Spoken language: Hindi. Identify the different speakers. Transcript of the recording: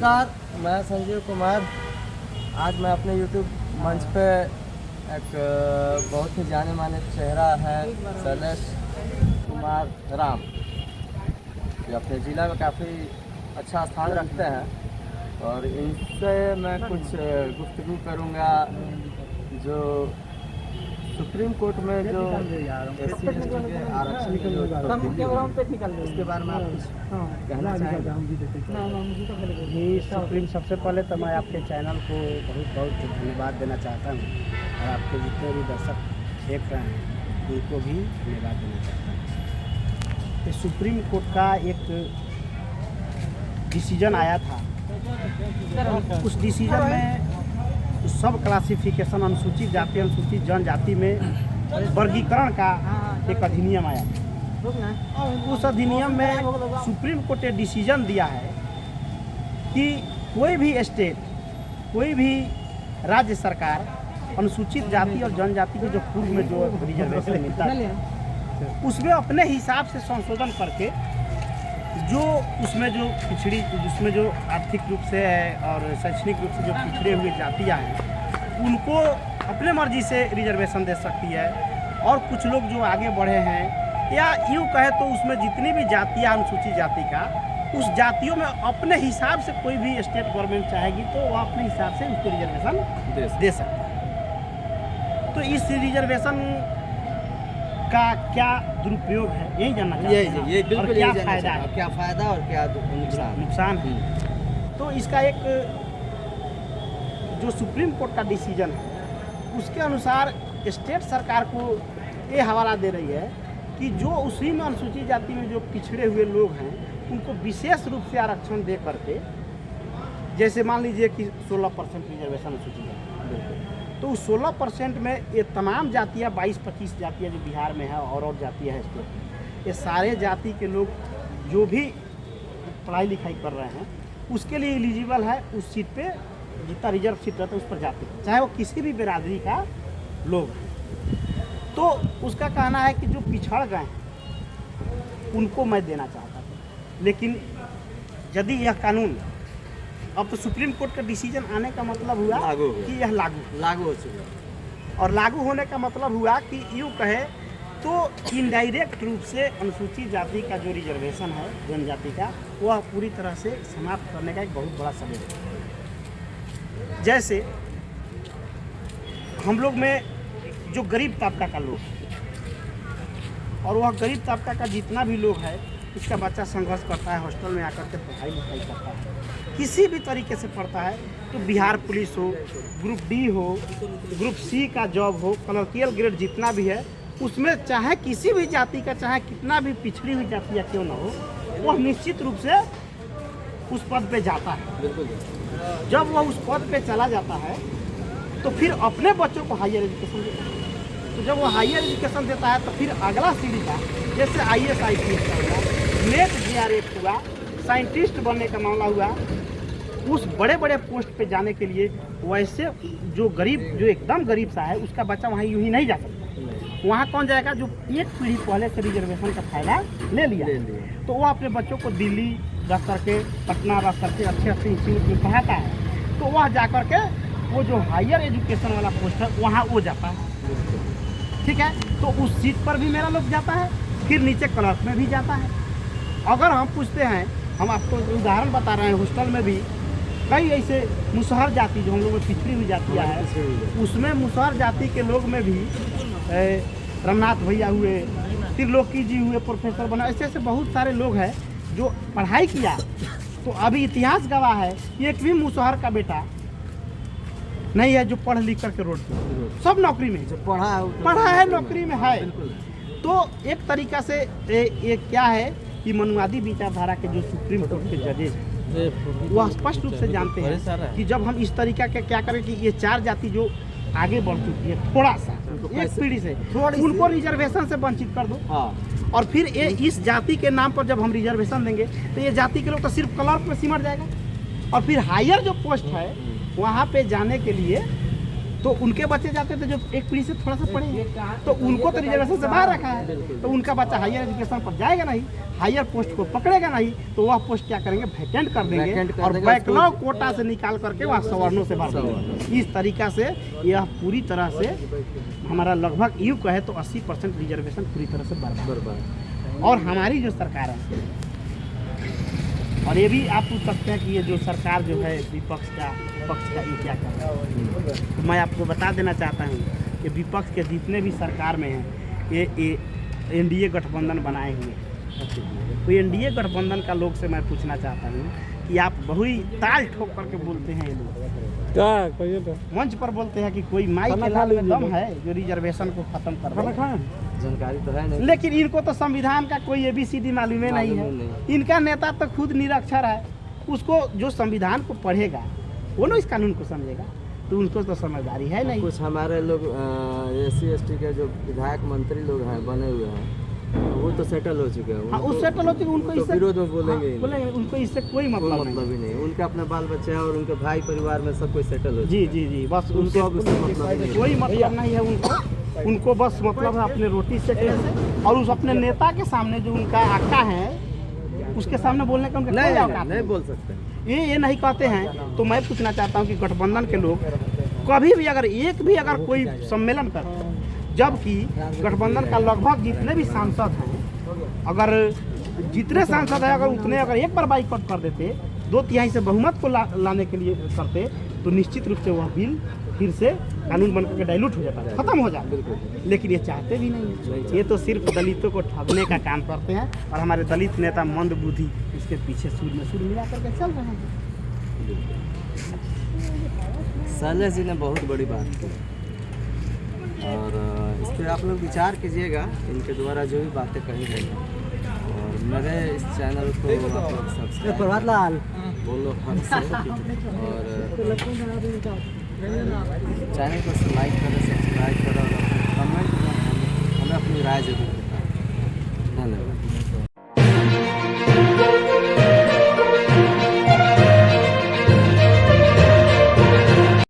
Speaker 1: नमस्कार, मैं संजीव कुमार। आज मैं अपने YouTube मंच पे एक बहुत ही जाने माने चेहरा है शैलेश कुमार राम, जो अपने ज़िला में काफ़ी अच्छा स्थान रखते हैं और इनसे मैं कुछ गुफ्तगू करूँगा जो सुप्रीम कोर्ट में जो SC ST के आरक्षण की जो उसके बारे में आप कुछ कहना चाहेंगे?
Speaker 2: जी, सुप्रीम सबसे पहले तो मैं आपके चैनल को बहुत बहुत धन्यवाद देना चाहता हूँ और आपके जितने भी दर्शक देख रहे हैं उनको भी धन्यवाद देना चाहता हूँ। तो सुप्रीम कोर्ट का एक डिसीजन आया था, उस डिसीजन में सब क्लासिफिकेशन अनुसूचित जाति अनुसूचित जनजाति में वर्गीकरण का एक अधिनियम आया था। उस अधिनियम में सुप्रीम कोर्ट ने डिसीजन दिया है कि कोई भी स्टेट, कोई भी राज्य सरकार अनुसूचित जाति और जनजाति को जो पूर्व में जो रिजर्वेशन मिलता है उसमें अपने हिसाब से संशोधन करके जो उसमें जो पिछड़ी, जिसमें जो आर्थिक रूप से है और शैक्षणिक रूप से जो पिछड़े हुए जातियाँ हैं उनको अपने मर्जी से रिजर्वेशन दे सकती है। और कुछ लोग जो आगे बढ़े हैं या यूँ कहे तो उसमें जितनी भी जातियाँ अनुसूचित जाति का उस जातियों में अपने हिसाब से कोई भी स्टेट गवर्नमेंट चाहेगी तो वह अपने हिसाब से उसको रिजर्वेशन दे सकती है। तो इस रिजर्वेशन का क्या दुरुपयोग है यही जानना चाहते हैं।
Speaker 1: ये बिल्कुल
Speaker 2: और क्या फ़ायदा है,
Speaker 1: क्या फ़ायदा और क्या
Speaker 2: नुकसान है। तो इसका एक जो सुप्रीम कोर्ट का डिसीजन है उसके अनुसार स्टेट सरकार को ये हवाला दे रही है कि जो उसी में अनुसूचित जाति में जो पिछड़े हुए लोग हैं उनको विशेष रूप से आरक्षण दे करके, जैसे मान लीजिए कि 16% रिजर्वेशन अनुसूचित जाति, तो उस 16% में ये तमाम जातियाँ 22-25 जातियाँ जो बिहार में है और जातियाँ हैं स्टेट में, ये सारे जाति के लोग जो भी पढ़ाई लिखाई कर रहे हैं उसके लिए एलिजिबल है। उस सीट पे जितना रिजर्व सीट रहता है उस पर जाते हैं, चाहे वो किसी भी बिरादरी का लोग हैं। तो उसका कहना है कि जो पिछड़ गए हैं उनको मैं देना चाहता था, लेकिन यदि यह कानून अब तो सुप्रीम कोर्ट का डिसीजन आने का मतलब हुआ कि यह लागू हो चुका, और लागू होने का मतलब हुआ कि यूँ कहे तो इनडायरेक्ट रूप से अनुसूचित जाति का जो रिजर्वेशन है जनजाति का वह पूरी तरह से समाप्त करने का एक बहुत बड़ा सबब है। जैसे हम लोग में जो गरीब तबका का लोग और वह गरीब तबका का जितना भी लोग है उसका बच्चा संघर्ष करता है, हॉस्टल में आकर के पढ़ाई लिखाई करता है, किसी भी तरीके से पढ़ता है, तो बिहार पुलिस हो, ग्रुप डी हो, ग्रुप सी का जॉब हो, क्लर्कियल ग्रेड जितना भी है उसमें चाहे किसी भी जाति का, चाहे कितना भी पिछड़ी हुई जाति या क्यों ना हो, वह निश्चित रूप से उस पद पे जाता है। जब वह उस पद पे चला जाता है तो फिर अपने बच्चों को हायर एजुकेशन देता है। तो जब वो हायर एजुकेशन देता है तो फिर अगला सीढ़ी का, जैसे IAS IPS का हुआ, नेट JRF हुआ, साइंटिस्ट बनने का मामला हुआ, उस बड़े बड़े पोस्ट पे जाने के लिए वैसे जो गरीब, जो एकदम गरीब सा है उसका बच्चा वहाँ यूँ ही नहीं जा सकता। वहाँ कौन जाएगा? जो एक पीढ़ी पहले से रिजर्वेशन का फायदा ले लिया। तो वो अपने बच्चों को दिल्ली रख करके, पटना रख करके अच्छे अच्छे इंस्टीट्यूट में पढ़ाता है, तो वह जा करके वो जो हायर एजुकेशन वाला पोस्ट है वहाँ वो जाता है। ठीक है, तो उस सीट पर भी मेरा लोग जाता है, फिर नीचे क्लर्क में भी जाता है। अगर हम पूछते हैं, हम आपको उदाहरण बता रहे हैं, हॉस्टल में भी कई ऐसे मुसहर जाति जो हम लोग में पिछड़ी हुई जातियाँ हैं, उसमें मुसहर जाति के लोग में भी रमनाथ भैया हुए, त्रिलोकी जी हुए, प्रोफेसर बना, ऐसे ऐसे बहुत सारे लोग हैं जो पढ़ाई किया। तो अभी इतिहास गवाह है कि एक भी मुसहर का बेटा नहीं है जो पढ़ लिख करके रोड पे, सब नौकरी में, जो पढ़ा है नौकरी में है। तो एक तरीका से ये क्या है कि मनुवादी विचारधारा के जो सुप्रीम कोर्ट के जजेज हैं वह स्पष्ट रूप से जानते हैं कि जब हम इस तरीका के क्या करें कि ये चार जाति जो आगे बढ़ चुकी है थोड़ा सा एक पीढ़ी से, उनको रिजर्वेशन से वंचित कर दो। और फिर ये इस जाति के नाम पर जब हम रिजर्वेशन देंगे तो ये जाति के लोग तो सिर्फ क्लर्क में सिमट जाएगा, और फिर हायर जो पोस्ट है वहाँ पे जाने के लिए तो उनके बच्चे जाते थे जो एक पीढ़ी से थोड़ा सा पढ़े हैं, तो उनको तो रिजर्वेशन से बाहर रखा है, तो उनका बच्चा हायर एजुकेशन पर जाएगा नहीं, हायर पोस्ट को पकड़ेगा नहीं, तो वह पोस्ट क्या करेंगे, वैकेंट कर देंगे और बैकलॉग कोटा से निकाल करके वह सवर्णों से भर देंगे। इस तरीका से यह पूरी तरह से हमारा लगभग यूँ कहे तो 80% रिजर्वेशन पूरी तरह से बर्बाद। और हमारी जो सरकार है, और ये भी आप पूछ सकते हैं कि ये जो सरकार जो है विपक्ष का पक्ष का ये क्या कर रहा है, तो मैं आपको बता देना चाहता हूँ कि विपक्ष के जितने भी सरकार में हैं ये एनडीए गठबंधन बनाए हुए हैं। तो एनडीए गठबंधन का लोग से मैं पूछना चाहता हूँ कि आप बहुत ही ताल ठोक करके बोलते हैं, ये लोग
Speaker 3: क्या कहिए तो
Speaker 2: मंच पर बोलते हैं कि कोई माई के लाल में दम है जो रिजर्वेशन को खत्म कर रहा है।
Speaker 1: जानकारी तो है नहीं,
Speaker 2: लेकिन इनको तो संविधान का कोई ABCD मालूम नहीं है। इनका नेता तो खुद निरक्षर है, उसको जो संविधान को पढ़ेगा वो ना इस कानून को समझेगा, तो उनको तो समझदारी है नहीं।
Speaker 1: कुछ हमारे लोग SC/ST के जो विधायक मंत्री लोग हैं बने हुए हैं, वो तो सेटल हो चुके हैं।
Speaker 2: हाँ, उस सेटल होती है, उनको
Speaker 1: तो
Speaker 2: इससे
Speaker 1: विरोध में बोलेंगे ही नहीं।
Speaker 2: बोलेंगे, उनको इससे कोई
Speaker 1: कोई
Speaker 2: मतलब
Speaker 1: मतलब
Speaker 2: नहीं।
Speaker 1: ही नहीं। उनका अपने बाल बच्चे और उनके भाई परिवार में सब कोई सेटल हो
Speaker 2: जी जी जी, बस उनसे
Speaker 1: अब उससे मतलब ही नहीं।
Speaker 2: कोई मतलब नहीं है उनको। उनको बस मतलब है अपने रोटी से कैसे, और उस अपने नेता के सामने जो उनका आका है उसके सामने बोलने का उनका कोई औकात
Speaker 1: नहीं बोल सकते।
Speaker 2: ये नहीं कहते हैं। तो मैं पूछना चाहता हूँ कि गठबंधन के लोग कभी भी अगर एक भी अगर कोई सम्मेलन करते हैं, जबकि गठबंधन का लगभग जितने भी सांसद हैं, अगर जितने सांसद हैं अगर उतने अगर एक बार बाइकआउट कर देते, 2/3 से बहुमत को लाने के लिए करते, तो निश्चित रूप से वह बिल फिर से कानून बनकर के डाइल्यूट हो जाता है, खत्म हो जाता है। लेकिन ये चाहते भी नहीं, ये तो सिर्फ दलितों को ठगने का काम करते हैं, और हमारे दलित नेता मंद बुद्धि उसके पीछे सूर में सूर मिला करके चल रहे हैं।
Speaker 1: शैलेश जी ने बहुत बड़ी बात की, और इस पर आप लोग विचार कीजिएगा, इनके द्वारा जो भी बातें कही गई हैं। और मेरे इस चैनल को आप लोग सब्सक्राइब प्रभात लाल बोलो हक से, और चैनल को लाइक करें, सब्सक्राइब